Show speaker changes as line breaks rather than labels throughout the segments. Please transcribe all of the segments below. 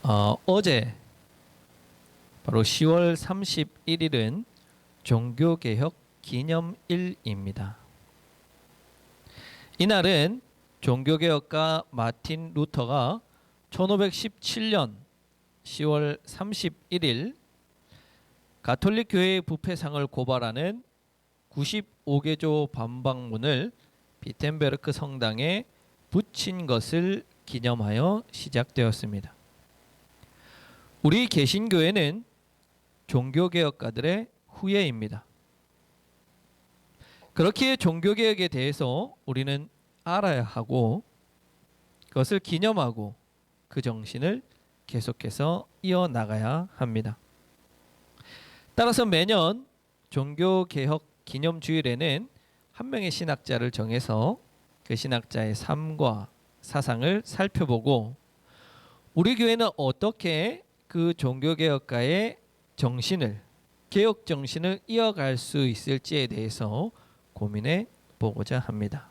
어제 바로 10월 31일은 종교개혁 기념일입니다. 이날은 종교개혁가 마틴 루터가 1517년 10월 31일 가톨릭 교회의 부패상을 고발하는 95개조 반박문을 비텐베르크 성당에 붙인 것을 기념하여 시작되었습니다. 우리 개신교회는 종교개혁가들의 후예입니다. 그렇기에 종교개혁에 대해서 우리는 알아야 하고 그것을 기념하고 그 정신을 계속해서 이어나가야 합니다. 따라서 매년 종교개혁 기념주일에는 한 명의 신학자를 정해서 그 신학자의 삶과 사상을 살펴보고 우리 교회는 어떻게 그 종교개혁가의 정신을, 개혁 정신을 이어갈 수 있을지에 대해서 고민해 보고자 합니다.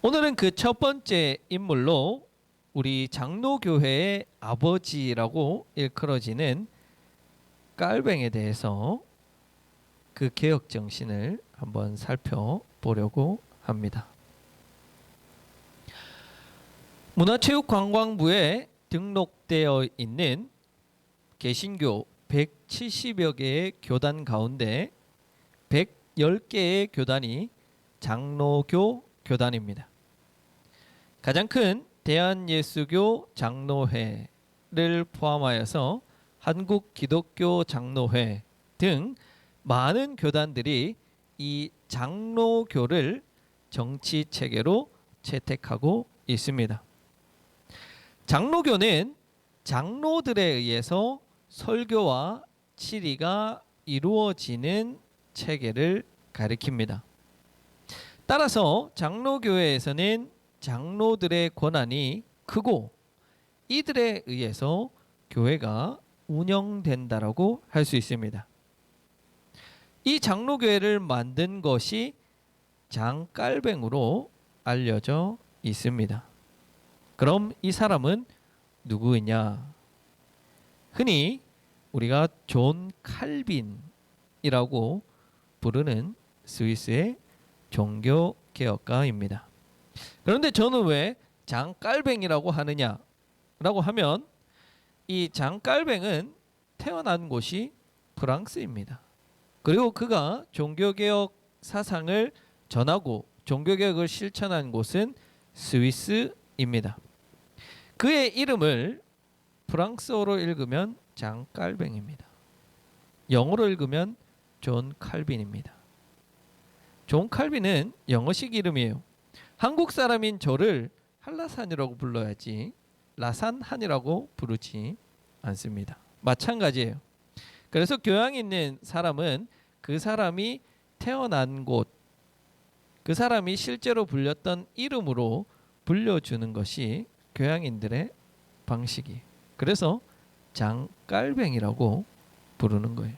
오늘은 그 첫 번째 인물로 우리 장로교회의 아버지라고 일컬어지는 깔뱅에 대해서 그 개혁 정신을 한번 살펴보려고 합니다. 문화체육관광부에 등록되어 있는 개신교 170여 개의 교단 가운데 110개의 교단이 장로교 교단입니다. 가장 큰 대한예수교 장로회를 포함하여서 한국기독교 장로회 등 많은 교단들이 이 장로교를 정치 체계로 채택하고 있습니다. 장로교는 장로들에 의해서 설교와 치리가 이루어지는 체계를 가리킵니다. 따라서 장로교회에서는 장로들의 권한이 크고 이들에 의해서 교회가 운영된다라고 할 수 있습니다. 이 장로교회를 만든 것이 장깔뱅으로 알려져 있습니다. 그럼 이 사람은 누구이냐? 흔히 우리가 존 칼빈이라고 부르는 스위스의 종교개혁가입니다. 그런데 저는 왜 장깔뱅이라고 하느냐라고 하면 이 장깔뱅은 태어난 곳이 프랑스입니다. 그리고 그가 종교개혁 사상을 전하고 종교개혁을 실천한 곳은 스위스입니다. 그의 이름을 프랑스어로 읽으면 장깔뱅입니다. 영어로 읽으면 존 칼빈입니다. 존 칼빈은 영어식 이름이에요. 한국 사람인 저를 한라산이라고 불러야지 라산한이라고 부르지 않습니다. 마찬가지예요. 그래서 교양 있는 사람은 그 사람이 태어난 곳, 그 사람이 실제로 불렸던 이름으로 불려주는 것이 교양인들의 방식이에요. 그래서 장깔뱅이라고 부르는 거예요.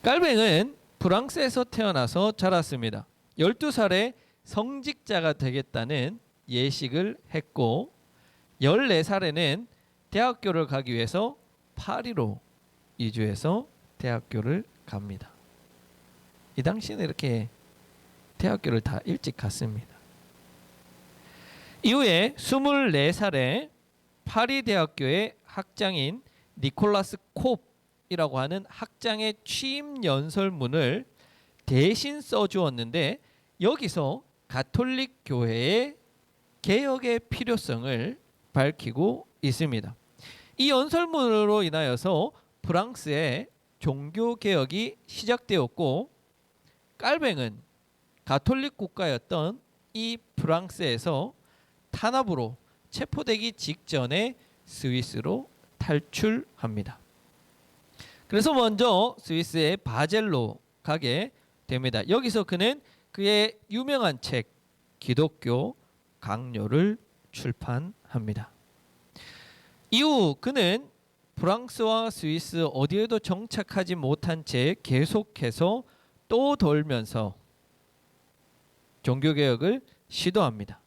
깔뱅은 프랑스에서 태어나서 자랐습니다. 12살에 성직자가 되겠다는 예식을 했고 14살에는 대학교를 가기 위해서 파리로 이주해서 대학교를 갑니다. 이 당시에는 이렇게 대학교를 다 일찍 갔습니다. 이후에 24살에 파리 대학교의 학장인 니콜라스 콥이라고 하는 학장의 취임 연설문을 대신 써주었는데 여기서 가톨릭 교회의 개혁의 필요성을 밝히고 있습니다. 이 연설문으로 인하여서 프랑스의 종교개혁이 시작되었고 깔뱅은 가톨릭 국가였던 이 프랑스에서 탄압으로 체포되기 직전에 스위스로 탈출합니다. 그래서 먼저 스위스의 바젤로 가게 됩니다. 여기서 그는 그의 유명한 책 기독교 강요를 출판합니다. 이후 그는 프랑스와 스위스 어디에도 정착하지 못한 채 계속해서 또 돌면서 종교개혁을 시도합니다.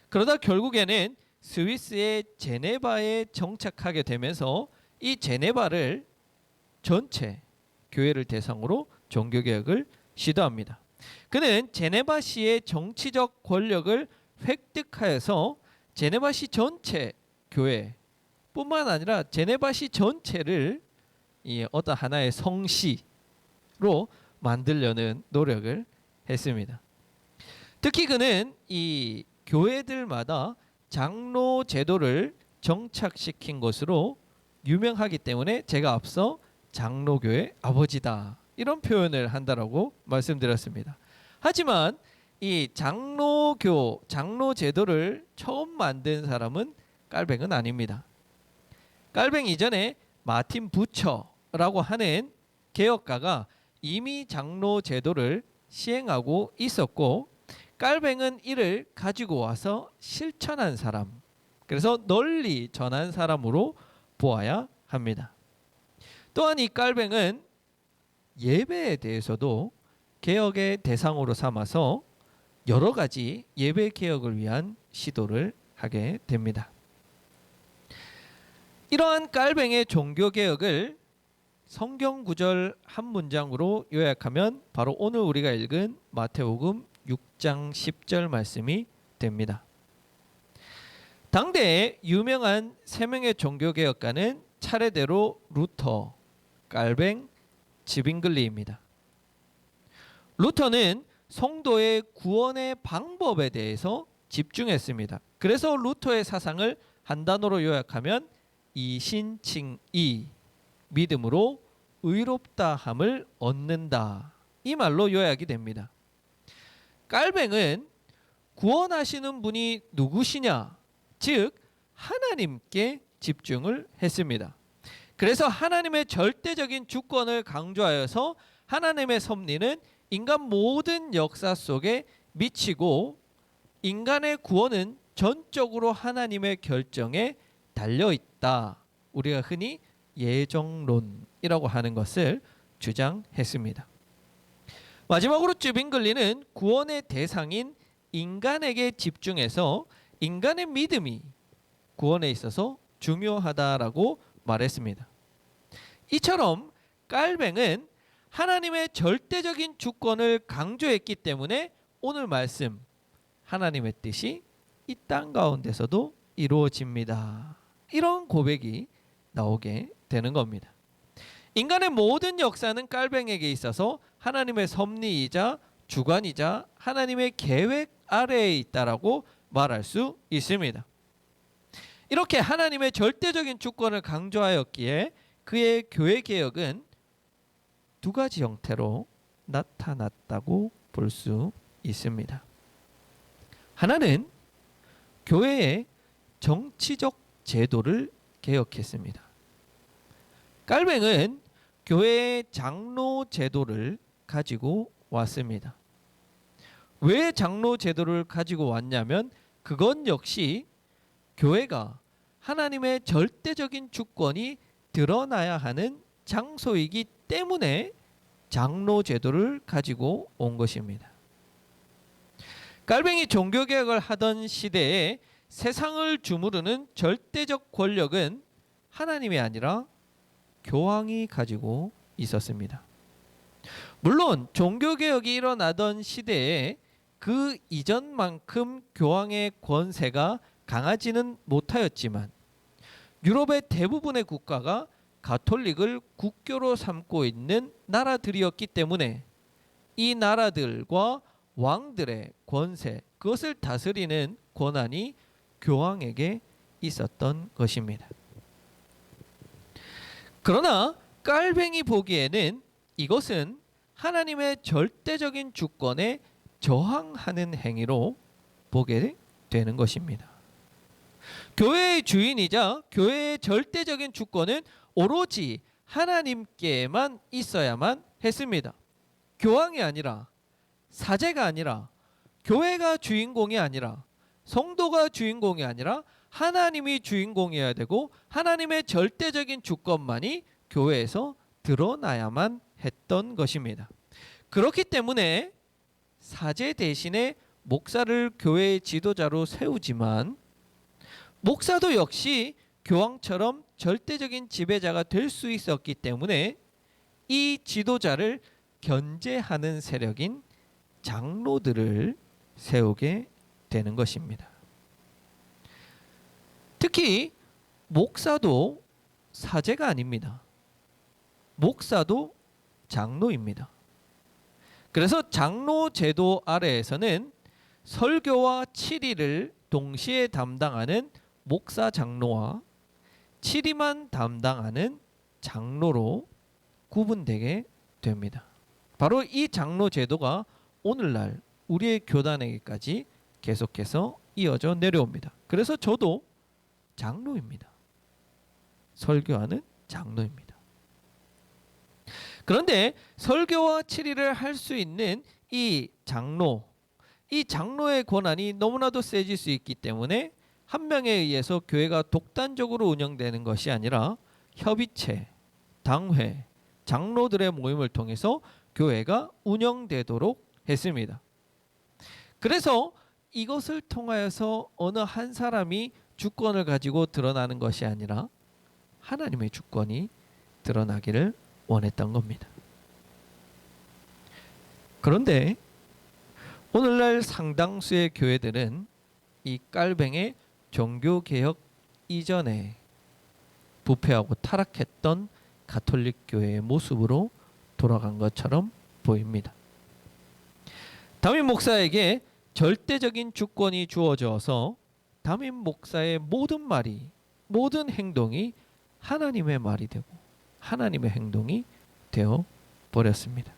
그러다 결국에는 스위스의 제네바에 정착하게 되면서 이 제네바를 전체 교회를 대상으로 종교개혁을 시도합니다. 그는 제네바시의 정치적 권력을 획득하여서 제네바시 전체 교회뿐만 아니라 제네바시 전체를 이 어떤 하나의 성시로 만들려는 노력을 했습니다. 특히 그는 이 교회들마다 장로 제도를 정착시킨 것으로 유명하기 때문에 제가 앞서 장로교의 아버지다 이런 표현을 한다라고 말씀드렸습니다. 하지만 이 장로 제도를 처음 만든 사람은 깔뱅은 아닙니다. 깔뱅 이전에 마틴 부처라고 하는 개혁가가 이미 장로 제도를 시행하고 있었고, 깔뱅은 이를 가지고 와서 실천한 사람, 그래서 널리 전한 사람으로 보아야 합니다. 또한 이 깔뱅은 예배에 대해서도 개혁의 대상으로 삼아서 여러 가지 예배 개혁을 위한 시도를 하게 됩니다. 이러한 깔뱅의 종교 개혁을 성경 구절 한 문장으로 요약하면 바로 오늘 우리가 읽은 마태복음 6장 10절 말씀이 됩니다. 당대의 유명한 세 명의 종교 개혁가는 차례대로 루터, 깔뱅, 지빙글리입니다. 루터는 성도의 구원의 방법에 대해서 집중했습니다. 그래서 루터의 사상을 한 단어로 요약하면 이신칭이, 믿음으로 의롭다함을 얻는다, 이 말로 요약이 됩니다. 깔뱅은 구원하시는 분이 누구시냐, 즉 하나님께 집중을 했습니다. 그래서 하나님의 절대적인 주권을 강조하여서 하나님의 섭리는 인간 모든 역사 속에 미치고 인간의 구원은 전적으로 하나님의 결정에 달려있다, 우리가 흔히 예정론이라고 하는 것을 주장했습니다. 마지막으로 쯔빙글리는 구원의 대상인 인간에게 집중해서 인간의 믿음이 구원에 있어서 중요하다라고 말했습니다. 이처럼 깔뱅은 하나님의 절대적인 주권을 강조했기 때문에 오늘 말씀, 하나님의 뜻이 이 땅 가운데서도 이루어집니다, 이런 고백이 나오게 되는 겁니다. 인간의 모든 역사는 깔뱅에게 있어서 하나님의 섭리이자 주관이자 하나님의 계획 아래에 있다라고 말할 수 있습니다. 이렇게 하나님의 절대적인 주권을 강조하였기에 그의 교회 개혁은 두 가지 형태로 나타났다고 볼 수 있습니다. 하나는 교회의 정치적 제도를 개혁했습니다. 깔뱅은 교회의 장로 제도를 가지고 왔습니다. 왜 장로 제도를 가지고 왔냐면 그건 역시 교회가 하나님의 절대적인 주권이 드러나야 하는 장소이기 때문에 장로 제도를 가지고 온 것입니다. 깔뱅이 종교개혁을 하던 시대에 세상을 주무르는 절대적 권력은 하나님이 아니라 교황이 가지고 있었습니다. 물론 종교개혁이 일어나던 시대에 그 이전만큼 교황의 권세가 강하지는 못하였지만 유럽의 대부분의 국가가 가톨릭을 국교로 삼고 있는 나라들이었기 때문에 이 나라들과 왕들의 권세, 그것을 다스리는 권한이 교황에게 있었던 것입니다. 그러나 깔뱅이 보기에는 이것은 하나님의 절대적인 주권에 저항하는 행위로 보게 되는 것입니다. 교회의 주인이자 교회의 절대적인 주권은 오로지 하나님께만 있어야만 했습니다. 교황이 아니라, 사제가 아니라, 교회가 주인공이 아니라, 성도가 주인공이 아니라 하나님이 주인공이어야 되고 하나님의 절대적인 주권만이 교회에서 드러나야만 했던 것입니다. 그렇기 때문에 사제 대신에 목사를 교회의 지도자로 세우지만 목사도 역시 교황처럼 절대적인 지배자가 될 수 있었기 때문에 이 지도자를 견제하는 세력인 장로들을 세우게 되는 것입니다. 특히 목사도 사제가 아닙니다. 목사도 장로입니다. 그래서 장로 제도 아래에서는 설교와 치리를 동시에 담당하는 목사 장로와 치리만 담당하는 장로로 구분되게 됩니다. 바로 이 장로 제도가 오늘날 우리의 교단에게까지 계속해서 이어져 내려옵니다. 그래서 저도 장로입니다. 설교하는 장로입니다. 그런데 설교와 치리를 할 수 있는 이 장로의 권한이 너무나도 세질 수 있기 때문에 한 명에 의해서 교회가 독단적으로 운영되는 것이 아니라 협의체, 당회, 장로들의 모임을 통해서 교회가 운영되도록 했습니다. 그래서 이것을 통하여서 어느 한 사람이 주권을 가지고 드러나는 것이 아니라 하나님의 주권이 드러나기를 원했던 겁니다. 그런데 오늘날 상당수의 교회들은 이 깔뱅의 종교개혁 이전에 부패하고 타락했던 가톨릭 교회의 모습으로 돌아간 것처럼 보입니다. 담임 목사에게 절대적인 주권이 주어져서 담임 목사의 모든 말이, 모든 행동이 하나님의 말이 되고 하나님의 행동이 되어 버렸습니다.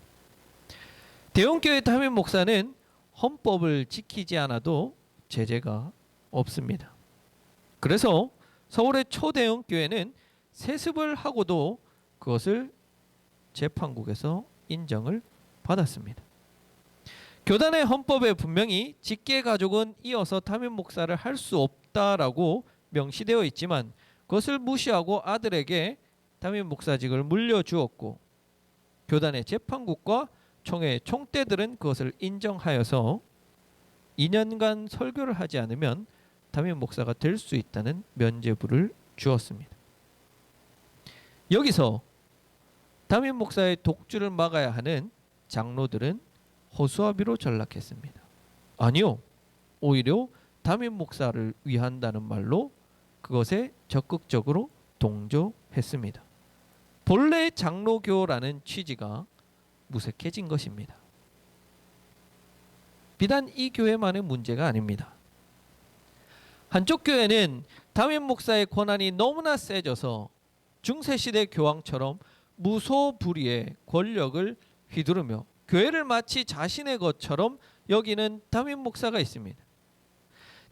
대형교회 담임 목사는 헌법을 지키지 않아도 제재가 없습니다. 그래서 서울의 초대형 교회는 세습을 하고도 그것을 재판국에서 인정을 받았습니다. 교단의 헌법에 분명히 직계 가족은 이어서 담임 목사를 할 수 없다라고 명시되어 있지만 그것을 무시하고 아들에게 담임 목사직을 물려주었고 교단의 재판국과 총회 총대들은 그것을 인정하여서 2년간 설교를 하지 않으면 담임 목사가 될 수 있다는 면죄부를 주었습니다. 여기서 담임 목사의 독주를 막아야 하는 장로들은 허수아비로 전락했습니다. 아니요, 오히려 담임 목사를 위한다는 말로 그것에 적극적으로 동조했습니다. 본래 장로교라는 취지가 무색해진 것입니다. 비단 이 교회만의 문제가 아닙니다. 한쪽 교회는 담임 목사의 권한이 너무나 세져서 중세시대 교황처럼 무소불위의 권력을 휘두르며 교회를 마치 자신의 것처럼 여기는 담임 목사가 있습니다.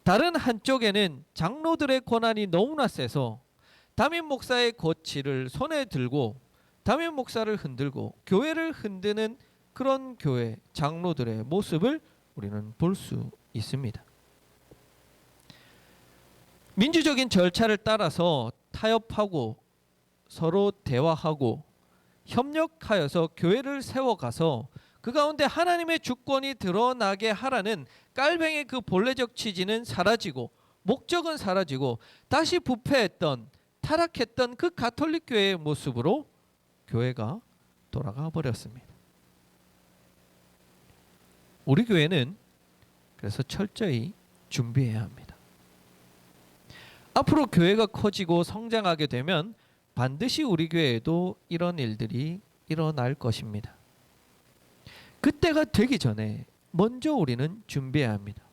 다른 한쪽에는 장로들의 권한이 너무나 세서 담임 목사의 거취를 손에 들고 담임 목사를 흔들고 교회를 흔드는 그런 교회 장로들의 모습을 우리는 볼 수 있습니다. 민주적인 절차를 따라서 타협하고 서로 대화하고 협력하여서 교회를 세워가서 그 가운데 하나님의 주권이 드러나게 하라는 깔뱅의 그 본래적 취지는 사라지고 목적은 사라지고 다시 부패했던 타락했던 그 가톨릭 교회의 모습으로 교회가 돌아가 버렸습니다. 우리 교회는 그래서 철저히 준비해야 합니다. 앞으로 교회가 커지고 성장하게 되면 반드시 우리 교회에도 이런 일들이 일어날 것입니다. 그때가 되기 전에 먼저 우리는 준비해야 합니다.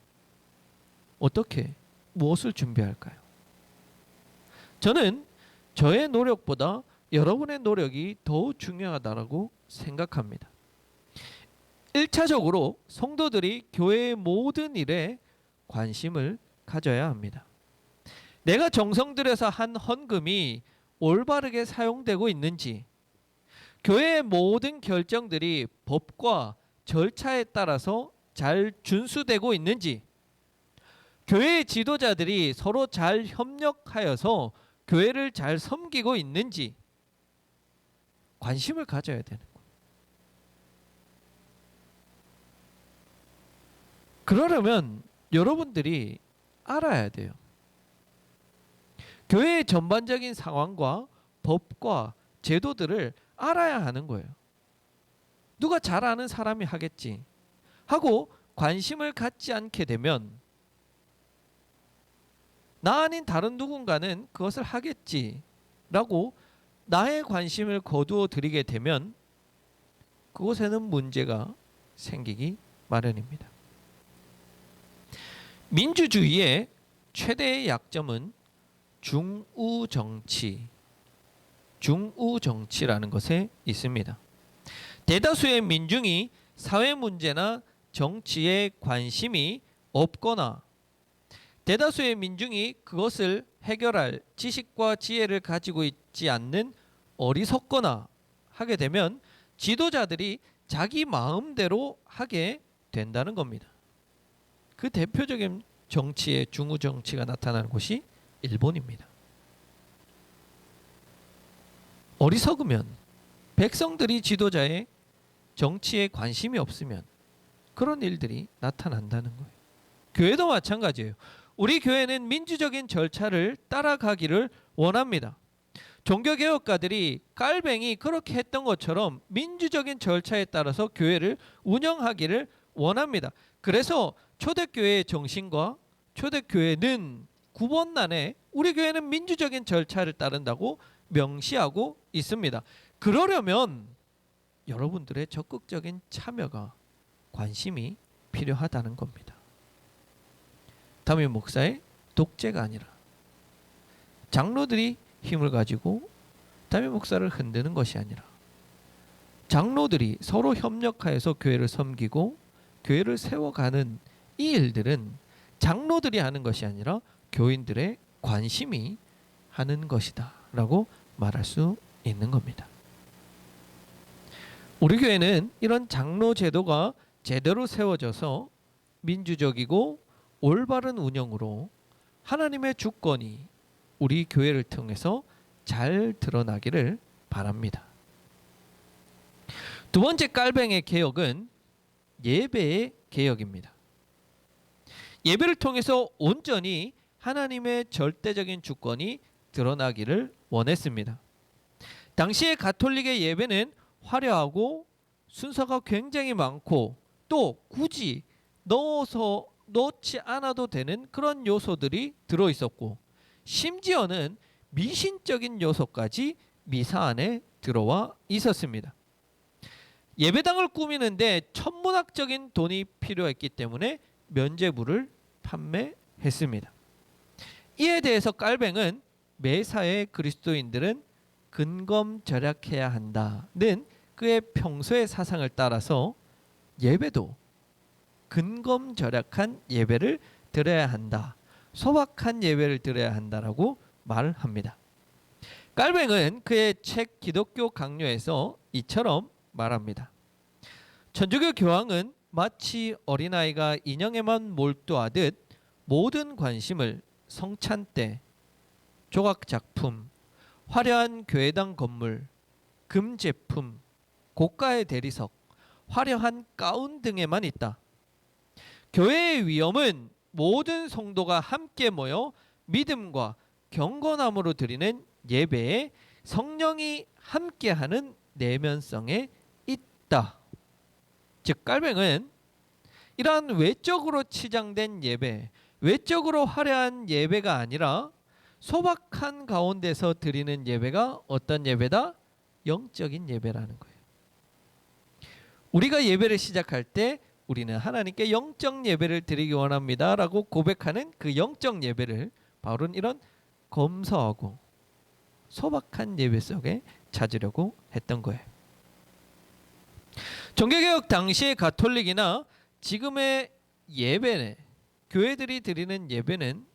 어떻게? 무엇을 준비할까요? 저는 저의 노력보다 여러분의 노력이 더 중요하다고 생각합니다. 1차적으로 성도들이 교회의 모든 일에 관심을 가져야 합니다. 내가 정성 들여서 한 헌금이 올바르게 사용되고 있는지, 교회의 모든 결정들이 법과 절차에 따라서 잘 준수되고 있는지, 교회의 지도자들이 서로 잘 협력하여서 교회를 잘 섬기고 있는지 관심을 가져야 되는 거예요. 그러려면 여러분들이 알아야 돼요. 교회의 전반적인 상황과 법과 제도들을 알아야 하는 거예요. 누가 잘 아는 사람이 하겠지 하고 관심을 갖지 않게 되면 나 아닌 다른 누군가는 그것을 하겠지라고 나의 관심을 거두어 들이게 되면 그곳에는 문제가 생기기 마련입니다. 민주주의의 최대의 약점은 중우정치라는 것에 있습니다. 대다수의 민중이 사회 문제나 정치에 관심이 없거나 대다수의 민중이 그것을 해결할 지식과 지혜를 가지고 있지 않는 어리석거나 하게 되면 지도자들이 자기 마음대로 하게 된다는 겁니다. 그 대표적인 정치의 중우정치가 나타나는 곳이 일본입니다. 어리석으면 백성들이 지도자의 정치에 관심이 없으면 그런 일들이 나타난다는 거예요. 교회도 마찬가지예요. 우리 교회는 민주적인 절차를 따라가기를 원합니다. 종교개혁가들이 깔뱅이 그렇게 했던 것처럼 민주적인 절차에 따라서 교회를 운영하기를 원합니다. 그래서 초대교회의 정신과 초대교회는 구본란에 우리 교회는 민주적인 절차를 따른다고 명시하고 있습니다. 그러려면 여러분들의 적극적인 참여가 관심이 필요하다는 겁니다. 담임 목사의 독재가 아니라 장로들이 힘을 가지고 담임 목사를 흔드는 것이 아니라 장로들이 서로 협력하여서 교회를 섬기고 교회를 세워가는 이 일들은 장로들이 하는 것이 아니라 교인들의 관심이 하는 것이다 라고 말할 수 있는 겁니다. 우리 교회는 이런 장로 제도가 제대로 세워져서 민주적이고 올바른 운영으로 하나님의 주권이 우리 교회를 통해서 잘 드러나기를 바랍니다. 두 번째 깔뱅의 개혁은 예배의 개혁입니다. 예배를 통해서 온전히 하나님의 절대적인 주권이 드러나기를 원했습니다. 당시의 가톨릭의 예배는 화려하고 순서가 굉장히 많고 또 굳이 넣지 않아도 되는 그런 요소들이 들어있었고 심지어는 미신적인 요소까지 미사 안에 들어와 있었습니다. 예배당을 꾸미는데 천문학적인 돈이 필요했기 때문에 면죄부를 판매했습니다. 이에 대해서 깔뱅은 매사의 그리스도인들은 근검절약해야 한다는 그의 평소의 사상을 따라서 예배도 근검절약한 예배를 드려야 한다. 소박한 예배를 드려야 한다라고 말을 합니다. 깔뱅은 그의 책 기독교 강요에서 이처럼 말합니다. 천주교 교황은 마치 어린아이가 인형에만 몰두하듯 모든 관심을 성찬대, 조각작품, 화려한 교회당 건물, 금제품, 고가의 대리석, 화려한 가운 등에만 있다. 교회의 위엄은 모든 성도가 함께 모여 믿음과 경건함으로 드리는 예배에 성령이 함께하는 내면성에 있다. 즉 깔뱅은 이러한 외적으로 치장된 예배, 외적으로 화려한 예배가 아니라 소박한 가운데서 드리는 예배가 어떤 예배다? 영적인 예배라는 거예요. 우리가 예배를 시작할 때 우리는 하나님께 영적 예배를 드리기 원합니다 라고 고백하는 그 영적 예배를 바울은 이런 검소하고 소박한 예배 속에 찾으려고 했던 거예요. 종교개혁 당시의 가톨릭이나 지금의 예배는 교회들이 드리는 예배는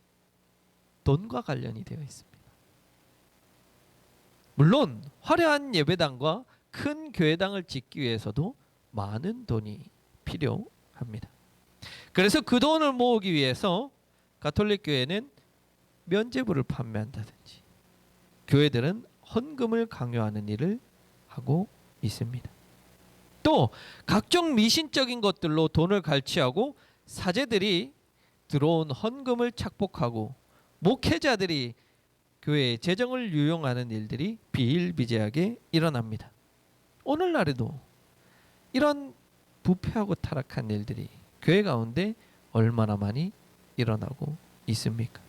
돈과 관련이 되어 있습니다. 물론 화려한 예배당과 큰 교회당을 짓기 위해서도 많은 돈이 필요합니다. 그래서 그 돈을 모으기 위해서 가톨릭 교회는 면죄부를 판매한다든지 교회들은 헌금을 강요하는 일을 하고 있습니다. 또 각종 미신적인 것들로 돈을 갈취하고 사제들이 들어온 헌금을 착복하고 목회자들이 교회의 재정을 유용하는 일들이 비일비재하게 일어납니다. 오늘날에도 이런 부패하고 타락한 일들이 교회 가운데 얼마나 많이 일어나고 있습니까?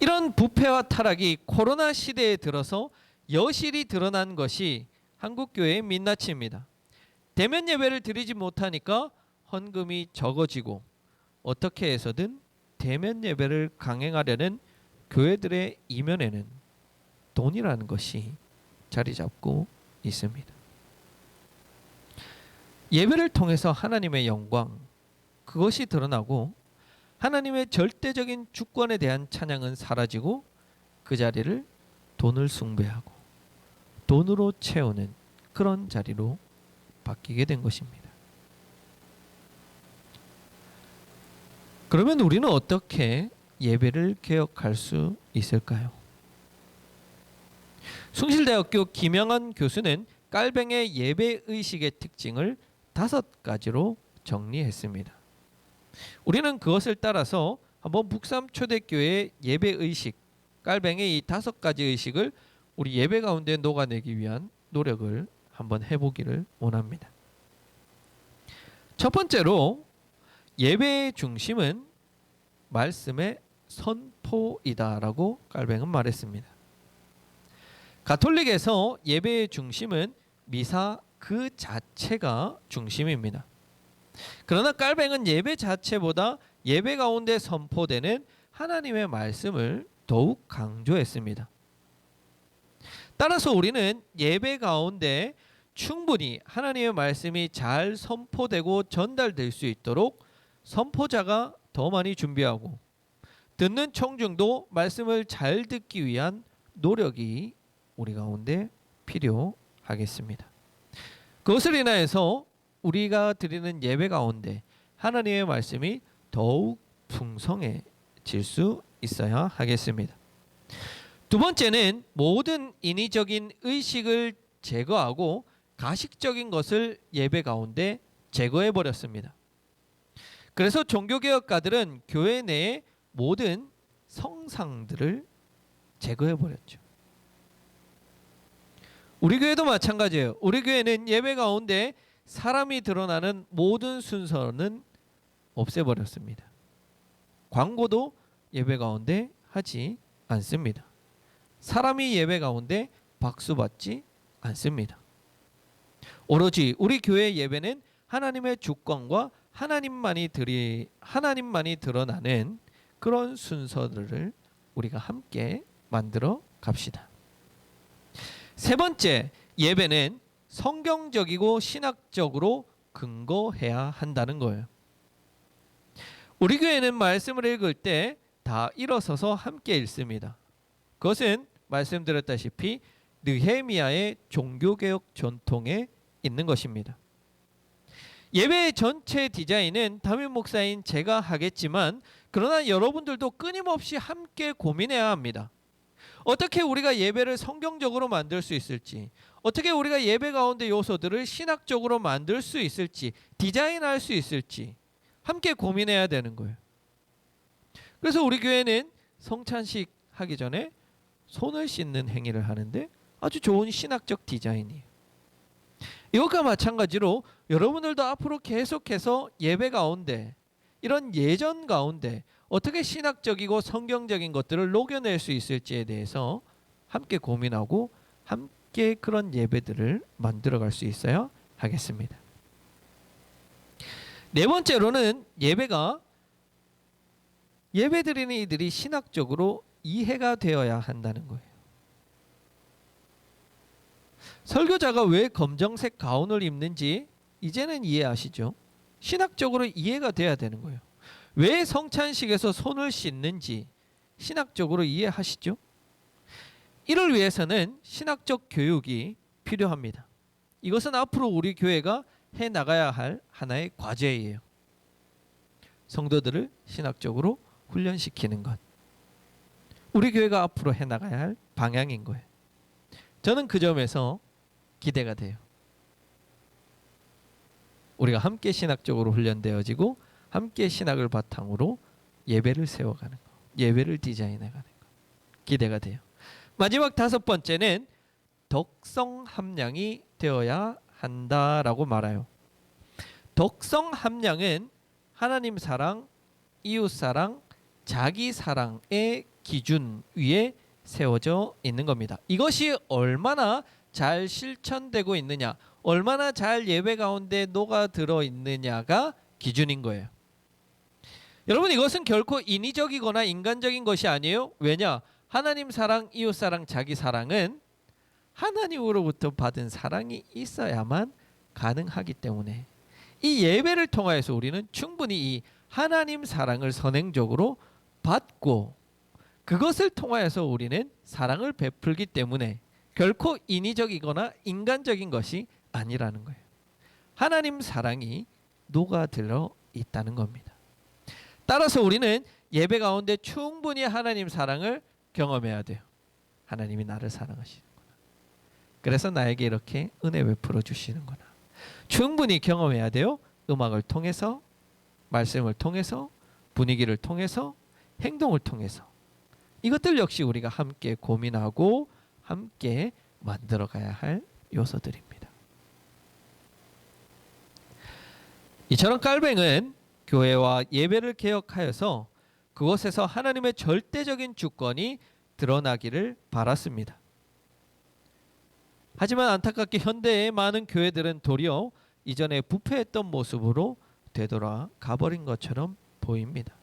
이런 부패와 타락이 코로나 시대에 들어서 여실히 드러난 것이 한국교회의 민낯입니다. 대면 예배를 드리지 못하니까 헌금이 적어지고 어떻게 해서든 대면 예배를 강행하려는 교회들의 이면에는 돈이라는 것이 자리 잡고 있습니다. 예배를 통해서 하나님의 영광, 그것이 드러나고 하나님의 절대적인 주권에 대한 찬양은 사라지고 그 자리를 돈을 숭배하고 돈으로 채우는 그런 자리로 바뀌게 된 것입니다. 그러면 우리는 어떻게 예배를 개혁할 수 있을까요? 숭실대학교 김영환 교수는 깔뱅의 예배의식의 특징을 5가지로 정리했습니다. 우리는 그것을 따라서 한번 북삼초대교회의 예배의식, 깔뱅의 이 5가지 의식을 우리 예배 가운데 녹아내기 위한 노력을 한번 해보기를 원합니다. 첫 번째로 예배의 중심은 말씀의 선포이다라고 깔뱅은 말했습니다. 가톨릭에서 예배의 중심은 미사 그 자체가 중심입니다. 그러나 깔뱅은 예배 자체보다 예배 가운데 선포되는 하나님의 말씀을 더욱 강조했습니다. 따라서 우리는 예배 가운데 충분히 하나님의 말씀이 잘 선포되고 전달될 수 있도록 선포자가 더 많이 준비하고 듣는 청중도 말씀을 잘 듣기 위한 노력이 우리 가운데 필요하겠습니다. 그것을 인하여서 우리가 드리는 예배 가운데 하나님의 말씀이 더욱 풍성해질 수 있어야 하겠습니다. 두 번째는 모든 인위적인 의식을 제거하고 가식적인 것을 예배 가운데 제거해 버렸습니다. 그래서 종교개혁가들은 교회 내의 모든 성상들을 제거해 버렸죠. 우리 교회도 마찬가지예요. 우리 교회는 예배 가운데 사람이 드러나는 모든 순서는 없애버렸습니다. 광고도 예배 가운데 하지 않습니다. 사람이 예배 가운데 박수받지 않습니다. 오로지 우리 교회의 예배는 하나님의 주권과 하나님만이 드러나는 그런 순서들을 우리가 함께 만들어 갑시다. 세 번째, 예배는 성경적이고 신학적으로 근거해야 한다는 거예요. 우리 교회는 말씀을 읽을 때 다 일어서서 함께 읽습니다. 그것은 말씀드렸다시피 느헤미야의 종교개혁 전통에 있는 것입니다. 예배의 전체 디자인은 담임 목사인 제가 하겠지만 그러나 여러분들도 끊임없이 함께 고민해야 합니다. 어떻게 우리가 예배를 성경적으로 만들 수 있을지, 어떻게 우리가 예배 가운데 요소들을 신학적으로 만들 수 있을지, 디자인할 수 있을지 함께 고민해야 되는 거예요. 그래서 우리 교회는 성찬식 하기 전에 손을 씻는 행위를 하는데 아주 좋은 신학적 디자인이에요. 이것과 마찬가지로 여러분들도 앞으로 계속해서 예배 가운데 이런 예전 가운데 어떻게 신학적이고 성경적인 것들을 녹여낼 수 있을지에 대해서 함께 고민하고 함께 그런 예배들을 만들어갈 수 있어야 하겠습니다. 네 번째로는 예배드리는 이들이 신학적으로 이해가 되어야 한다는 거예요. 설교자가 왜 검정색 가운을 입는지 이제는 이해하시죠? 신학적으로 이해가 돼야 되는 거예요. 왜 성찬식에서 손을 씻는지 신학적으로 이해하시죠? 이를 위해서는 신학적 교육이 필요합니다. 이것은 앞으로 우리 교회가 해나가야 할 하나의 과제예요. 성도들을 신학적으로 훈련시키는 것. 우리 교회가 앞으로 해나가야 할 방향인 거예요. 저는 그 점에서 기대가 돼요. 우리가 함께 신학적으로 훈련되어지고 함께 신학을 바탕으로 예배를 세워가는 것, 예배를 디자인해가는 것. 기대가 돼요. 마지막 다섯 번째는 덕성 함량이 되어야 한다라고 말해요. 덕성 함량은 하나님 사랑, 이웃 사랑, 자기 사랑의 기준 위에 세워져 있는 겁니다. 이것이 얼마나 잘 실천되고 있느냐, 얼마나 잘 예배 가운데 녹아들어 있느냐가 기준인 거예요. 여러분, 이것은 결코 인위적이거나 인간적인 것이 아니에요. 왜냐? 하나님 사랑, 이웃 사랑, 자기 사랑은 하나님으로부터 받은 사랑이 있어야만 가능하기 때문에 이 예배를 통하여서 우리는 충분히 이 하나님 사랑을 선행적으로 받고 그것을 통하여서 우리는 사랑을 베풀기 때문에 결코 인위적이거나 인간적인 것이 아니라는 거예요. 하나님 사랑이 녹아들어 있다는 겁니다. 따라서 우리는 예배 가운데 충분히 하나님 사랑을 경험해야 돼요. 하나님이 나를 사랑하시는구나. 그래서 나에게 이렇게 은혜 베풀어 주시는구나. 충분히 경험해야 돼요. 음악을 통해서, 말씀을 통해서, 분위기를 통해서, 행동을 통해서. 이것들 역시 우리가 함께 고민하고 함께 만들어가야 할 요소들입니다. 이처럼 깔뱅은 교회와 예배를 개혁하여서 그곳에서 하나님의 절대적인 주권이 드러나기를 바랐습니다. 하지만 안타깝게 현대의 많은 교회들은 도리어 이전에 부패했던 모습으로 되돌아 가버린 것처럼 보입니다.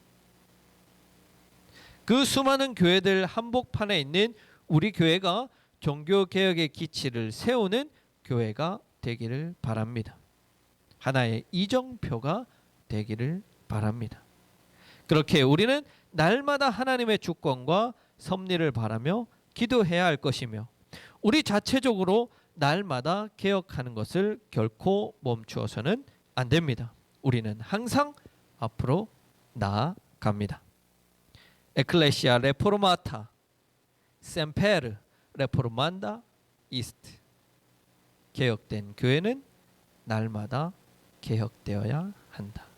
그 수많은 교회들 한복판에 있는 우리 교회가 종교개혁의 기치를 세우는 교회가 되기를 바랍니다. 하나의 이정표가 되기를 바랍니다. 그렇게 우리는 날마다 하나님의 주권과 섭리를 바라며 기도해야 할 것이며 우리 자체적으로 날마다 개혁하는 것을 결코 멈추어서는 안 됩니다. 우리는 항상 앞으로 나아갑니다. 에클레시아 레포르마타 셈페르 레포르만다 이스트. 개혁된 교회는 날마다 개혁되어야 한다.